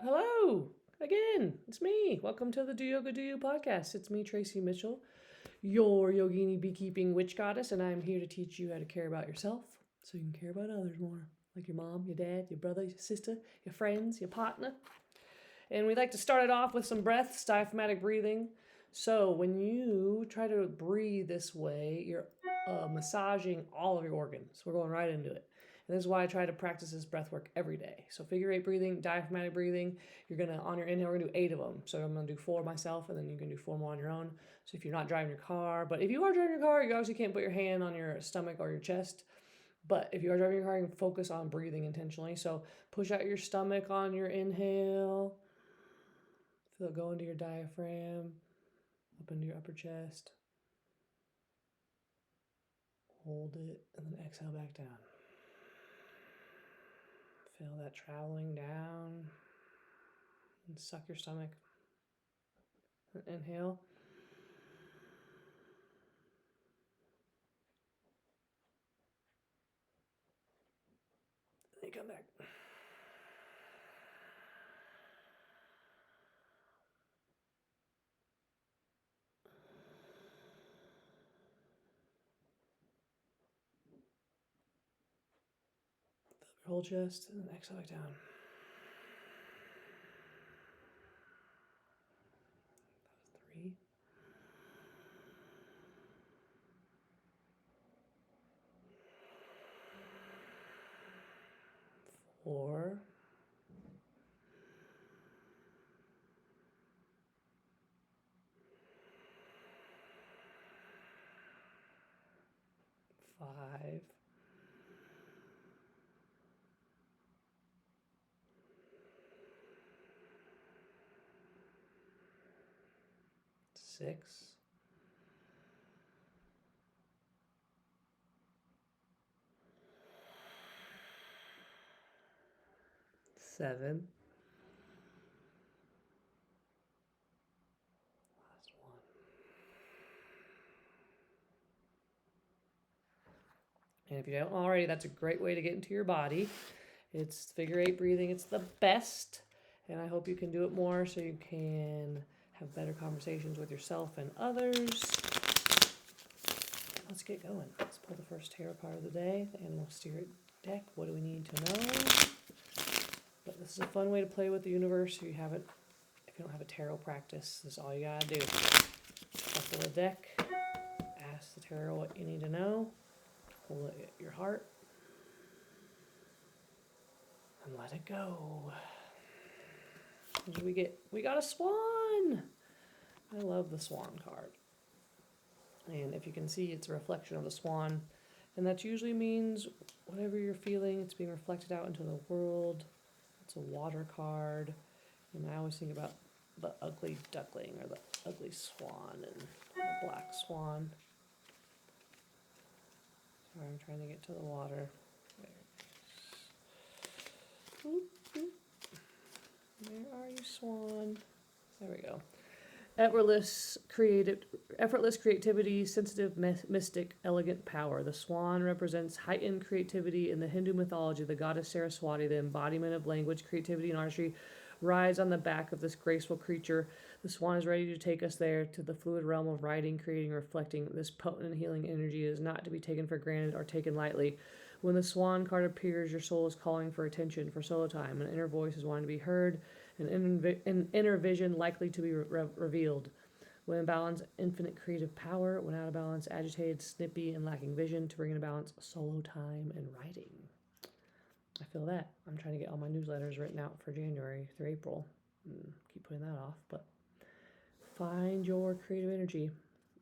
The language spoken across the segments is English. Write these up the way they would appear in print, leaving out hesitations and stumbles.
Hello again. It's me. Welcome to the Do Yoga Do You podcast. It's me, Tracy Mitchell, your yogini beekeeping witch goddess, and I'm here to teach you how to care about yourself so you can care about others more, like your mom, your dad, your brother, your sister, your friends, your partner. And we'd like to start it off with some breaths, diaphragmatic breathing. So when you try to breathe this way, you're massaging all of your organs. We're going right into it. And this is why I try to practice this breath work every day. So figure eight breathing, diaphragmatic breathing. You're going to, on your inhale, we're going to do 8 of them. So I'm going to do 4 myself, and then you can do 4 more on your own. So if you're not driving your car, but if you are driving your car, you obviously can't put your hand on your stomach or your chest. But if you are driving your car, you can focus on breathing intentionally. So push out your stomach on your inhale. Feel it go into your diaphragm, up into your upper chest. Hold it, and then exhale back down. Feel that traveling down. And suck your stomach. And inhale. And you come back. Fill up your whole chest, and then exhale back down. That was 3. 4. 5. 6. 7. Last one. And if you don't already, that's a great way to get into your body. It's figure 8 breathing. It's the best. And I hope you can do it more so you can have better conversations with yourself and others. Let's get going. Let's pull the first tarot card of the day, the Animal Spirit deck. What do we need to know? But this is a fun way to play with the universe. If you don't have a tarot practice, this is all you gotta do. Shuffle the deck. Ask the tarot what you need to know. Hold it at your heart. And let it go. What did we get? We got a swan! I love the swan card. And if you can see, it's a reflection of the swan. And that usually means whatever you're feeling, it's being reflected out into the world. It's a water card. And I always think about the ugly duckling or the ugly swan and the black swan. Sorry, I'm trying to get to the water. There. Oop, oop. Where are you, swan? There we go. Effortless creativity, sensitive, mystic, elegant power. The swan represents heightened creativity in the Hindu mythology. The goddess Saraswati, the embodiment of language, creativity, and artistry, rides on the back of this graceful creature. The swan is ready to take us there, to the fluid realm of writing, creating, reflecting. This potent and healing energy is not to be taken for granted or taken lightly. When the swan card appears, your soul is calling for attention, for solo time. An inner voice is wanting to be heard, an inner vision likely to be revealed. When in balance, infinite creative power. When out of balance, agitated, snippy, and lacking vision. To bring into balance, solo time and writing. I feel that. I'm trying to get all my newsletters written out for January through April. Keep putting that off, but find your creative energy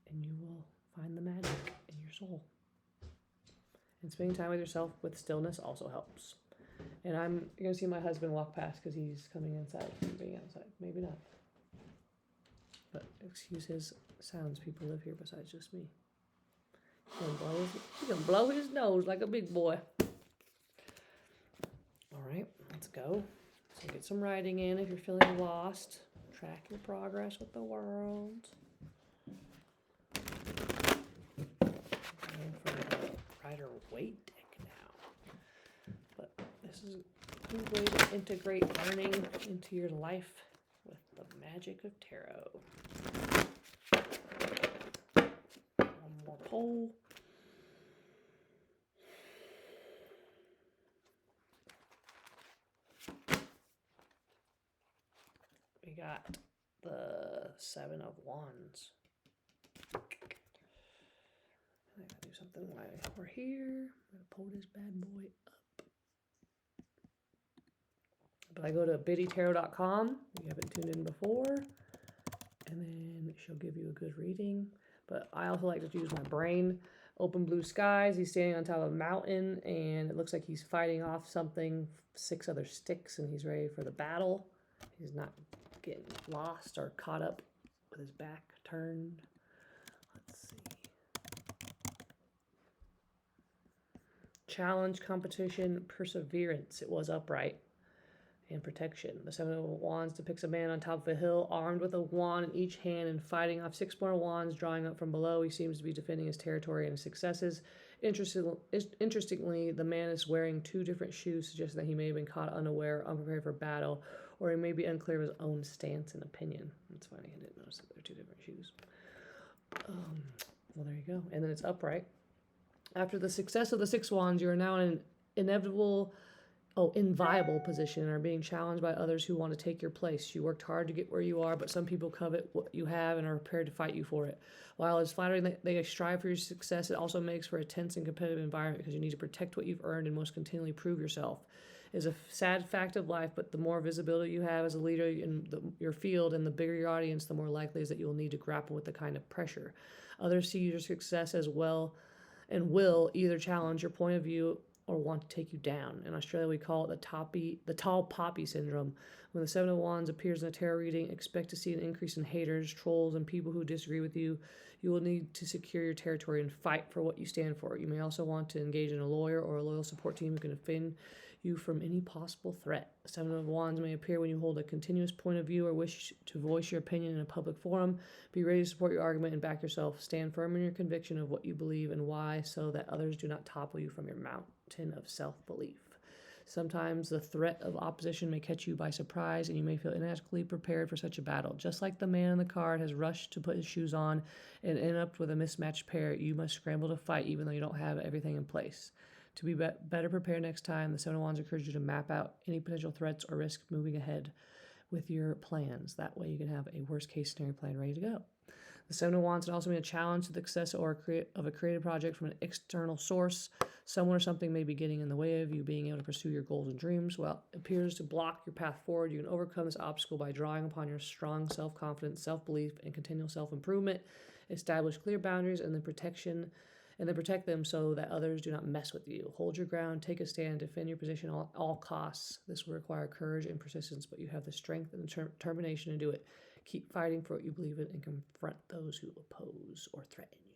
and you will find the magic in your soul. And spending time with yourself with stillness also helps. And you're going to see my husband walk past because he's coming inside from being outside. Maybe not. But excuse his sounds. People live here besides just me. He can blow his nose like a big boy. All right, let's go. So get some writing in if you're feeling lost. Track your progress with the world. I'm going for the Waite Deck now. But this is smooth way to integrate learning into your life with the magic of tarot. One more pull. We got the Seven of Wands. I gotta do something while we're here. I'm gonna pull this bad boy up. But I go to biddytarot.com. You haven't tuned in before. And then she'll give you a good reading. But I also like to use my brain. Open blue skies. He's standing on top of a mountain, and it looks like he's fighting off something, 6 other sticks, and he's ready for the battle. He's not getting lost or caught up with his back turned. Let's see. Challenge, competition, perseverance. It was upright. And protection. The Seven of Wands depicts a man on top of a hill, armed with a wand in each hand and fighting off 6 more wands drawing up from below. He seems to be defending his territory and his successes. Interestingly, the man is wearing 2 different shoes, suggesting that he may have been caught unaware, unprepared for battle, or he may be unclear of his own stance and opinion. That's funny, I didn't notice that they're 2 different shoes. Well, there you go. And then it's upright. After the success of the 6 wands, you are now in an inviolable position and are being challenged by others who want to take your place. You worked hard to get where you are, but some people covet what you have and are prepared to fight you for it. While it's flattering that they strive for your success, it also makes for a tense and competitive environment because you need to protect what you've earned and most continually prove yourself. It is a sad fact of life, but the more visibility you have as a leader in your field and the bigger your audience, the more likely is that you will need to grapple with the kind of pressure. Others see your success as well and will either challenge your point of view or want to take you down. In Australia, we call it the tall poppy syndrome. When the Seven of Wands appears in a tarot reading, expect to see an increase in haters, trolls, and people who disagree with you. You will need to secure your territory and fight for what you stand for. You may also want to engage in a lawyer or a loyal support team who can defend you from any possible threat. The Seven of Wands may appear when you hold a continuous point of view or wish to voice your opinion in a public forum. Be ready to support your argument and back yourself. Stand firm in your conviction of what you believe and why, so that others do not topple you from your mountain of self-belief. Sometimes the threat of opposition may catch you by surprise, and you may feel inadequately prepared for such a battle. Just like the man in the card has rushed to put his shoes on and end up with a mismatched pair, you must scramble to fight even though you don't have everything in place. To be better prepared next time, the Seven of Wands encourages you to map out any potential threats or risks moving ahead with your plans. That way you can have a worst-case scenario plan ready to go. The Seven of Wands can also be a challenge to the success of a creative project from an external source. Someone or something may be getting in the way of you being able to pursue your goals and dreams. While it appears to block your path forward, you can overcome this obstacle by drawing upon your strong self-confidence, self-belief, and continual self-improvement. Establish clear boundaries and then protect them so that others do not mess with you. Hold your ground, take a stand, defend your position at all costs. This will require courage and persistence, but you have the strength and determination to do it. Keep fighting for what you believe in and confront those who oppose or threaten you.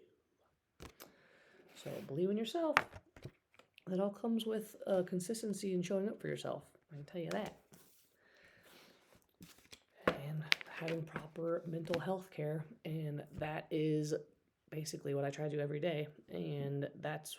So believe in yourself. That all comes with consistency and showing up for yourself. I can tell you that. And having proper mental health care. And that is basically what I try to do every day. And that's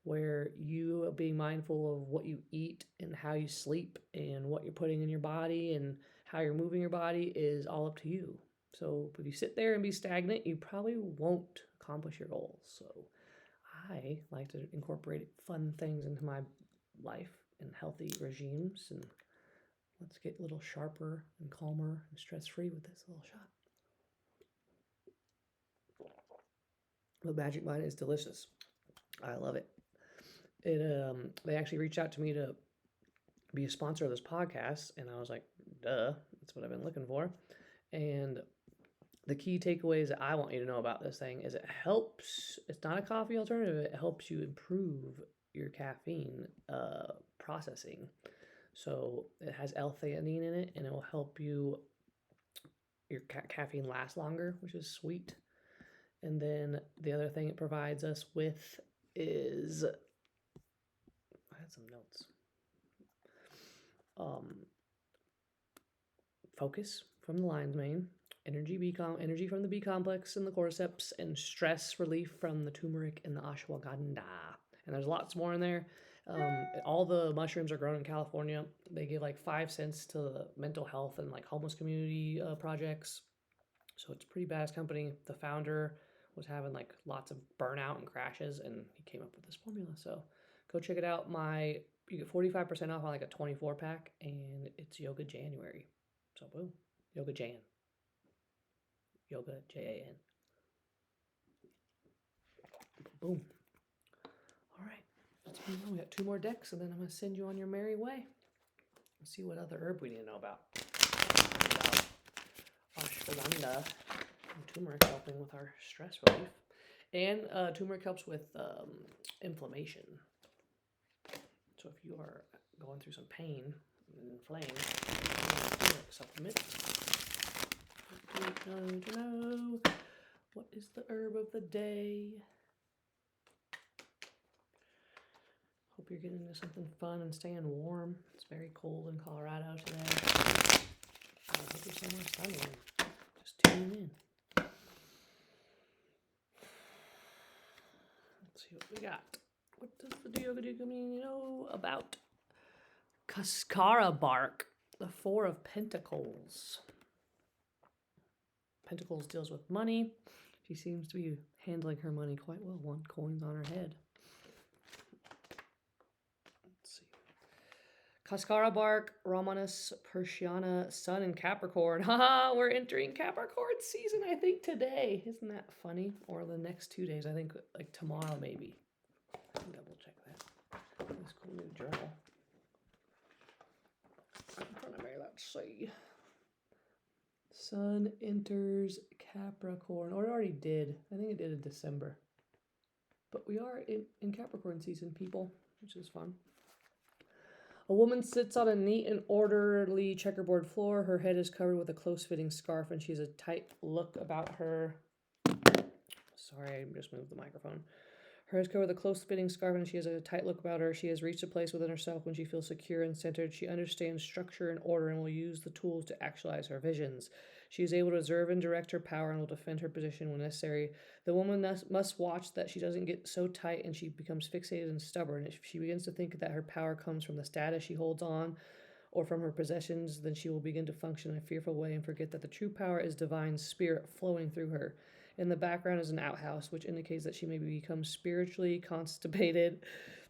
where you being mindful of what you eat and how you sleep and what you're putting in your body and how you're moving your body is all up to you. So if you sit there and be stagnant, you probably won't accomplish your goals. So I like to incorporate fun things into my life and healthy regimes. And let's get a little sharper and calmer and stress-free with this little shot. The Magic Mind is delicious. I love it. They actually reached out to me to be a sponsor of this podcast, and I was like, duh, that's what I've been looking for. And the key takeaways that I want you to know about this thing is it helps, it's not a coffee alternative, it helps you improve your caffeine processing. So it has L-theanine in it, and it will help your caffeine last longer, which is sweet. And then the other thing it provides us with is, I had some notes. Focus from the lion's mane, energy from the B complex and the cordyceps, and stress relief from the turmeric and the ashwagandha. And there's lots more in there. All the mushrooms are grown in California. They give like 5 cents to the mental health and like homeless community projects. So it's a pretty badass company. The founder was having like lots of burnout and crashes, and he came up with this formula. So go check it out. You get 45% off on like a 24 pack, and it's Yoga January. So boom, Yoga Jan, Yoga JAN. Boom. All right, let's move on. We got 2 more decks, and then I'm gonna send you on your merry way. Let's see what other herb we need to know about. Ashwagandha and turmeric helping with our stress relief, and turmeric helps with inflammation. So if you are going through some pain and inflamed, turmeric supplement. What is the herb of the day? Hope you're getting into something fun and staying warm. It's very cold in Colorado today. I hope you're somewhere sunny. Just tune in. Let's see what we got. What does the Yoga community know about Cascara Bark, the 4 of Pentacles? Pentacles deals with money. She seems to be handling her money quite well. 1 coin's on her head. Let's see. Cascara Bark, Romanus, Persiana, Sun, and Capricorn. Haha, we're entering Capricorn season, I think, today. Isn't that funny? Or the next 2 days. I think like tomorrow, maybe. Double check that. This cool new journal. In front of me, let's see. Sun enters Capricorn. Or it already did. I think it did in December. But we are in Capricorn season, people, which is fun. A woman sits on a neat and orderly checkerboard floor. Her head is covered with a close-fitting scarf, and she has a tight look about her. Sorry, I just moved the microphone. Her head is covered with a close-fitting scarf, and she has a tight look about her. She has reached a place within herself when she feels secure and centered. She understands structure and order and will use the tools to actualize her visions. She is able to observe and direct her power and will defend her position when necessary. The woman must watch that she doesn't get so tight and she becomes fixated and stubborn. If she begins to think that her power comes from the status she holds on or from her possessions, then she will begin to function in a fearful way and forget that the true power is divine spirit flowing through her. In the background is an outhouse, which indicates that she may become spiritually constipated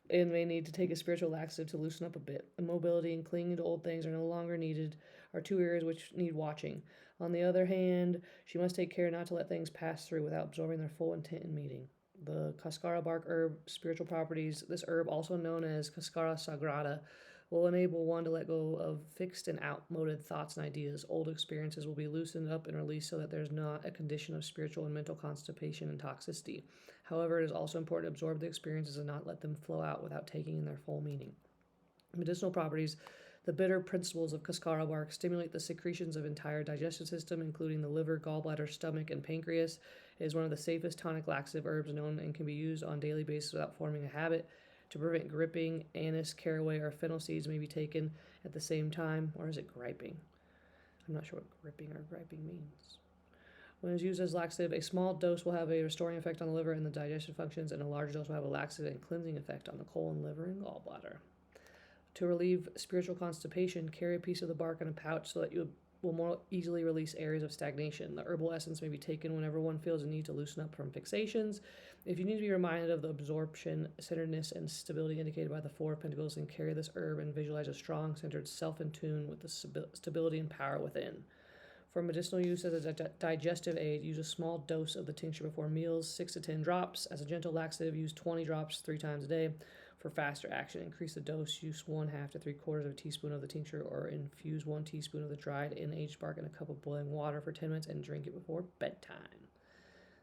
and may need to take a spiritual laxative to loosen up a bit. Immobility and clinging to old things are no longer needed, are 2 areas which need watching. On the other hand, she must take care not to let things pass through without absorbing their full intent in meeting. The Cascara Bark herb, spiritual properties. This herb, also known as Cascara Sagrada, will enable one to let go of fixed and outmoded thoughts and ideas. Old experiences will be loosened up and released so that there's not a condition of spiritual and mental constipation and toxicity. However, it is also important to absorb the experiences and not let them flow out without taking in their full meaning. Medicinal properties. The bitter principles of Cascara Bark stimulate the secretions of entire digestive system, including the liver, gallbladder, stomach, and pancreas. It is one of the safest tonic laxative herbs known and can be used on a daily basis without forming a habit. To prevent gripping, anise, caraway, or fennel seeds may be taken at the same time. Or is it griping? I'm not sure what gripping or griping means. When it's used as laxative, a small dose will have a restoring effect on the liver and the digestive functions, and a large dose will have a laxative and cleansing effect on the colon, liver, and gallbladder. To relieve spiritual constipation, carry a piece of the bark in a pouch so that you will more easily release areas of stagnation. The herbal essence may be taken whenever one feels a need to loosen up from fixations. If you need to be reminded of the absorption, centeredness, and stability indicated by the 4 of Pentacles, then carry this herb and visualize a strong, centered self in tune with the stability and power within. For medicinal use as a digestive aid, use a small dose of the tincture before meals, 6 to 10 drops. As a gentle laxative, use 20 drops 3 times a day. For faster action, increase the dose. Use 1/2 to 3/4 of a teaspoon of the tincture, or infuse 1 teaspoon of the dried and aged bark in a cup of boiling water for 10 minutes and drink it before bedtime.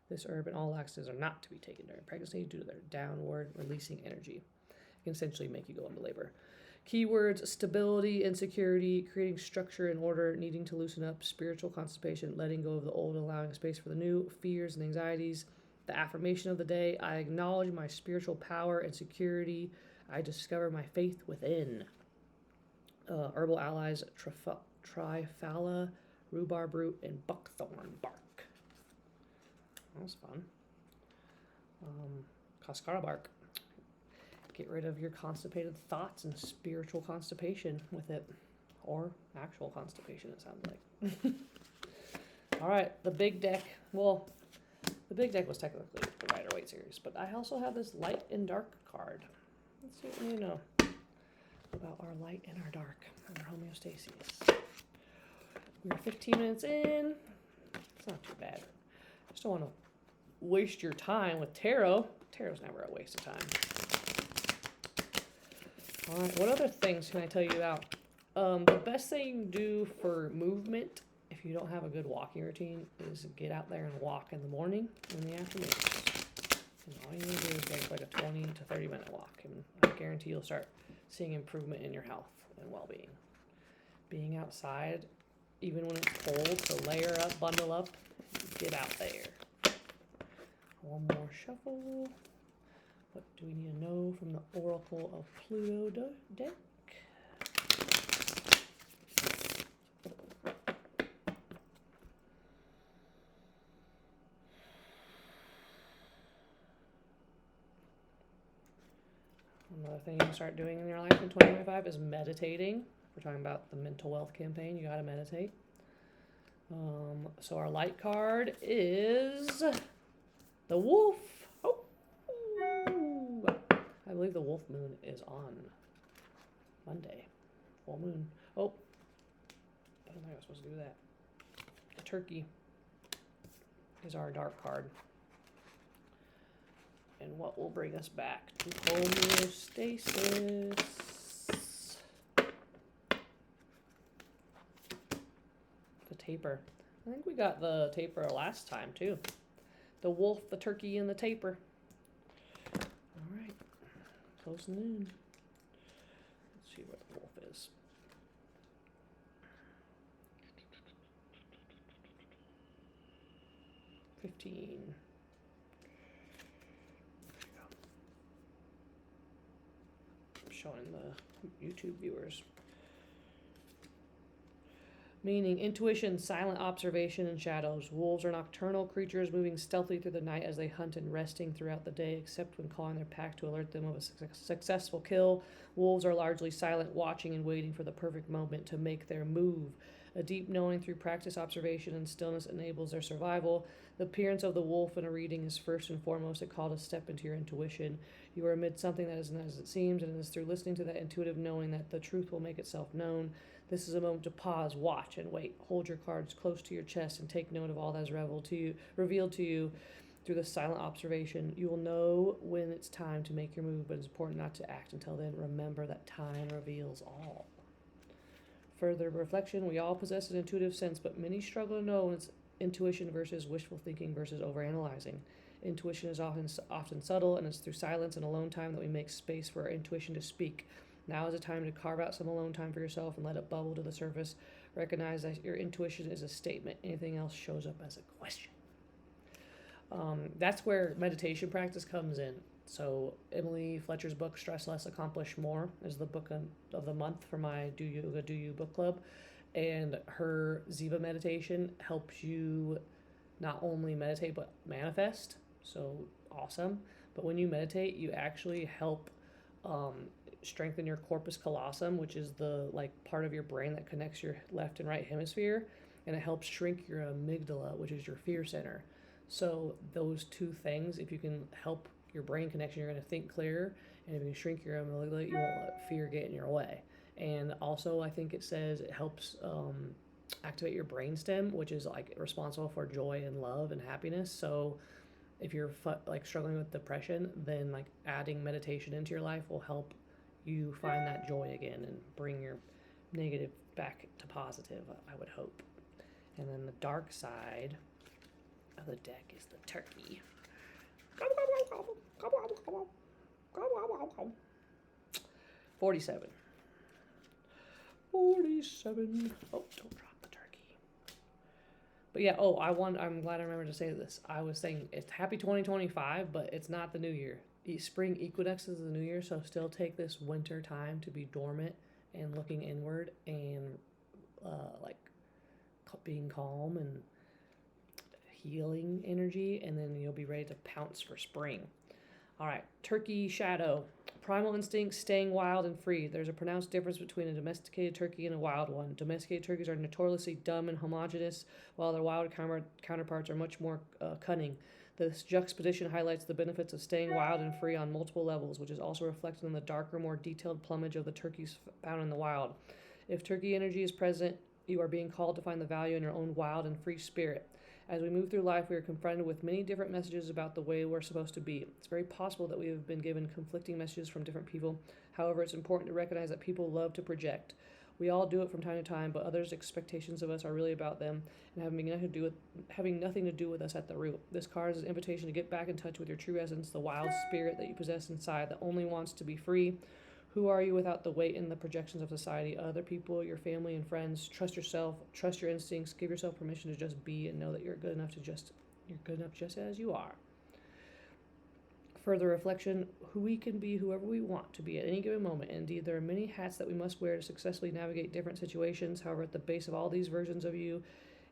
This herb and all laxatives are not to be taken during pregnancy due to their downward releasing energy. It can essentially make you go into labor. Keywords: stability and security, creating structure and order, needing to loosen up, spiritual constipation, letting go of the old, allowing space for the new, fears and anxieties. The affirmation of the day: I acknowledge my spiritual power and security. I discover my faith within. Herbal allies: trifala, rhubarb root, and buckthorn bark. That was fun. Cascara Bark. get rid of your constipated thoughts and spiritual constipation with it. Or actual constipation, it sounds like. All right, the big deck. Well, the big deck was technically the Rider-Waite series, but I also have this light and dark card. Let's see what you know about our light and our dark and our homeostasis. We're 15 minutes in. It's not too bad. I just don't want to waste your time with tarot. Tarot's never a waste of time. All right, what other things can I tell you about? The best thing you can do for movement, if you don't have a good walking routine, is get out there and walk in the morning and in the afternoon. And all you need to do is take like a 20 to 30 minute walk, and I guarantee you'll start seeing improvement in your health and well-being. Being outside, even when it's cold, so layer up, bundle up, get out there. One more shuffle. What do we need to know from the Oracle of Pluto deck? Another thing you can start doing in your life in 2025 is meditating. We're talking about the mental wealth campaign. You got to meditate. So our light card is the wolf. Oh, I believe the wolf moon is on Monday. Full moon. Oh, I don't think I was supposed to do that. The turkey is our dark card. And what will bring us back to homeostasis? The tapir. I think we got the tapir last time too. The wolf, the turkey, and the tapir. All right, close noon. Let's see what the wolf is. $15. Showing the YouTube viewers. Meaning intuition, silent observation, and shadows. Wolves are nocturnal creatures moving stealthily through the night as they hunt and resting throughout the day, except when calling their pack to alert them of a successful kill. Wolves are largely silent, watching and waiting for the perfect moment to make their move. A deep knowing through practice, observation, and stillness enables their survival. The appearance of the wolf in a reading is first and foremost a call to step into your intuition. You are amid something that isn't as it seems, and it is through listening to that intuitive knowing that the truth will make itself known. This is a moment to pause, watch, and wait. Hold your cards close to your chest and take note of all that is revealed to you through the silent observation. You will know when it's time to make your move, but it's important not to act until then. Remember that time reveals all. Further reflection, we all possess an intuitive sense, but many struggle to know when it's intuition versus wishful thinking versus overanalyzing. Intuition is often subtle, and it's through silence and alone time that we make space for our intuition to speak. Now is a time to carve out some alone time for yourself and let it bubble to the surface. Recognize that your intuition is a statement. Anything else shows up as a question. That's where meditation practice comes in. So Emily Fletcher's book, Stress Less, Accomplish More, is the book of the month for my Do Yoga, Do You book club. And her Ziva meditation helps you not only meditate, but manifest. So awesome. But when you meditate, you actually help strengthen your corpus callosum, which is the part of your brain that connects your left and right hemisphere. And it helps shrink your amygdala, which is your fear center. So those two things, if you can help your brain connection, you're going to think clearer. And if you shrink your amygdala, you won't let fear get in your way. And also, I think it says it helps activate your brainstem, which is responsible for joy and love and happiness. So if you're struggling with depression, then adding meditation into your life will help you find that joy again and bring your negative back to positive, I would hope. And then the dark side of the deck is the turkey. 47. Oh, don't drop the turkey. But yeah, I'm glad I remembered to say this. I was saying it's happy 2025, but it's not the new year. Spring equinox is the new year, so still take this winter time to be dormant and looking inward and being calm and healing energy, and then you'll be ready to pounce for spring. All right, turkey shadow. Primal instincts, staying wild and free. There's a pronounced difference between a domesticated turkey and a wild one. Domesticated turkeys are notoriously dumb and homogeneous, while their wild counterparts are much more cunning. This juxtaposition highlights the benefits of staying wild and free on multiple levels, which is also reflected in the darker, more detailed plumage of the turkeys found in the wild. If turkey energy is present, you are being called to find the value in your own wild and free spirit. As we move through life, we are confronted with many different messages about the way we're supposed to be. It's very possible that we have been given conflicting messages from different people. However, it's important to recognize that people love to project. We all do it from time to time, but others' expectations of us are really about them and having nothing to do with us at the root. This card is an invitation to get back in touch with your true essence, the wild spirit that you possess inside that only wants to be free. Who are you without the weight and the projections of society, other people, your family and friends? Trust yourself, trust your instincts, give yourself permission to just be and know that you're good enough just as you are. Further reflection, we can be whoever we want to be at any given moment. Indeed, there are many hats that we must wear to successfully navigate different situations. However, at the base of all these versions of you,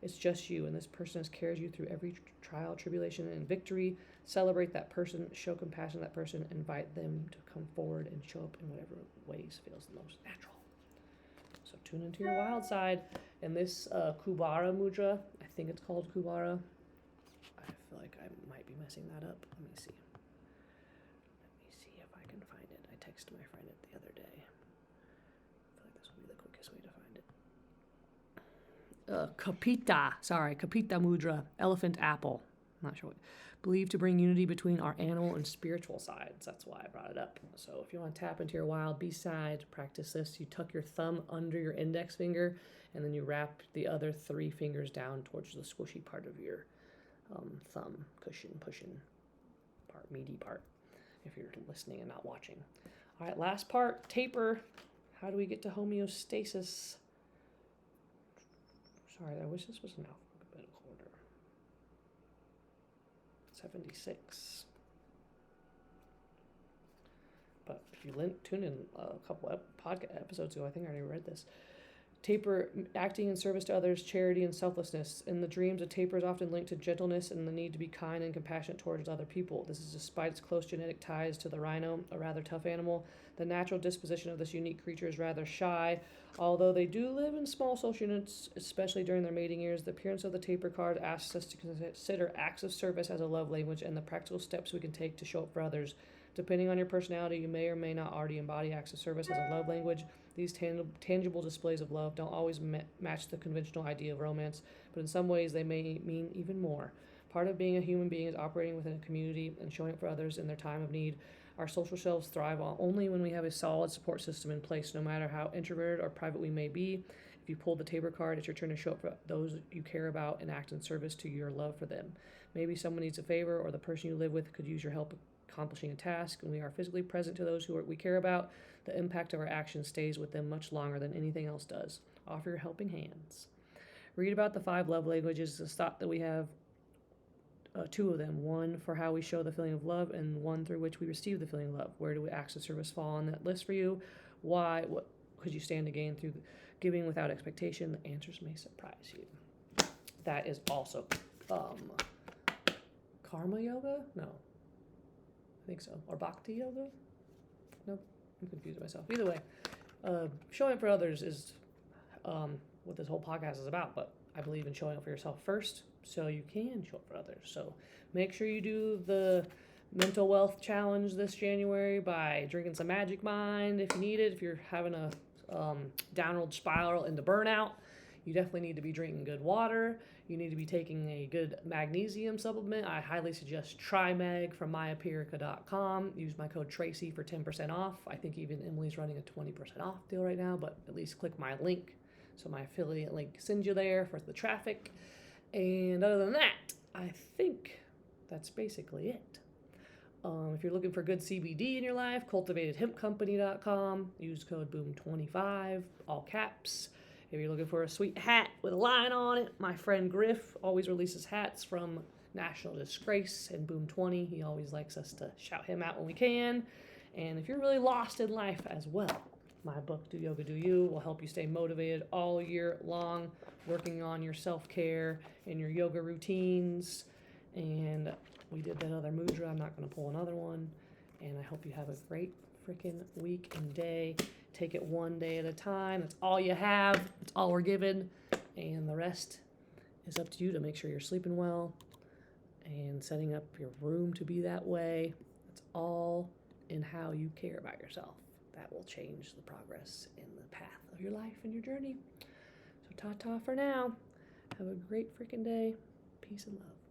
it's just you, and this person has carried you through every trial, tribulation, and victory. Celebrate that person, show compassion to that person, invite them to come forward and show up in whatever ways feels the most natural. So tune into your wild side. And this Kubara mudra, I think it's called Kubara. I feel like I might be messing that up. Let me see if I can find it. I texted my friend it the other day. I feel like this will be the quickest way to find it. Kapita mudra, elephant apple. I'm not sure what. Believed to bring unity between our animal and spiritual sides. That's why I brought it up. So if you want to tap into your wild beast side, practice this. You tuck your thumb under your index finger, and then you wrap the other 3 fingers down towards the squishy part of your thumb, pushing part, meaty part, if you're listening and not watching. All right, last part, taper. How do we get to homeostasis? Sorry, I wish this was an alphabetical order. 76. But if you tune in a couple podcast episodes ago, I think I already read this. Taper, acting in service to others, charity, and selflessness. In the dreams, a taper is often linked to gentleness and the need to be kind and compassionate towards other people. This is despite its close genetic ties to the rhino, a rather tough animal. The natural disposition of this unique creature is rather shy. Although they do live in small social units, especially during their mating years, the appearance of the taper card asks us to consider acts of service as a love language and the practical steps we can take to show up for others. Depending on your personality, you may or may not already embody acts of service as a love language. These tangible displays of love don't always match the conventional idea of romance, but in some ways they may mean even more. Part of being a human being is operating within a community and showing up for others in their time of need. Our social selves thrive only when we have a solid support system in place, no matter how introverted or private we may be. If you pull the taper card, it's your turn to show up for those you care about and act in service to your love for them. Maybe someone needs a favor, or the person you live with could use your help accomplishing a task. When we are physically present to those we care about, the impact of our actions stays with them much longer than anything else does. Offer your helping hands. Read about the 5 love languages. It's thought that we have 2 of them. One for how we show the feeling of love, and one through which we receive the feeling of love. Where do acts of service fall on that list for you? Why? What could you stand to gain through giving without expectation? The answers may surprise you. That is also karma yoga? No. I think so. Or bhakti yoga? Nope. I'm confused myself. Either way, showing up for others is what this whole podcast is about, but I believe in showing up for yourself first so you can show up for others. So make sure you do the mental wealth challenge this January by drinking some Magic Mind if you need it. If you're having a downward spiral into burnout, you definitely need to be drinking good water. You need to be taking a good magnesium supplement. I highly suggest TriMag from myaperica.com. Use my code Tracy for 10% off. I think even Emily's running a 20% off deal right now, but at least click my link. So my affiliate link sends you there for the traffic. And other than that, I think that's basically it. If you're looking for good CBD in your life, cultivatedhempcompany.com. Use code BOOM25, all caps. If you're looking for a sweet hat with a line on it, my friend Griff always releases hats from National Disgrace and Boom 20. He always likes us to shout him out when we can. And if you're really lost in life as well, my book, Do Yoga, Do You, will help you stay motivated all year long, working on your self-care and your yoga routines. And we did that other mudra. I'm not going to pull another one. And I hope you have a great freaking week and day. Take it one day at a time. That's all you have. That's all we're given. And the rest is up to you to make sure you're sleeping well and setting up your room to be that way. It's all in how you care about yourself. That will change the progress in the path of your life and your journey. So ta-ta for now. Have a great freaking day. Peace and love.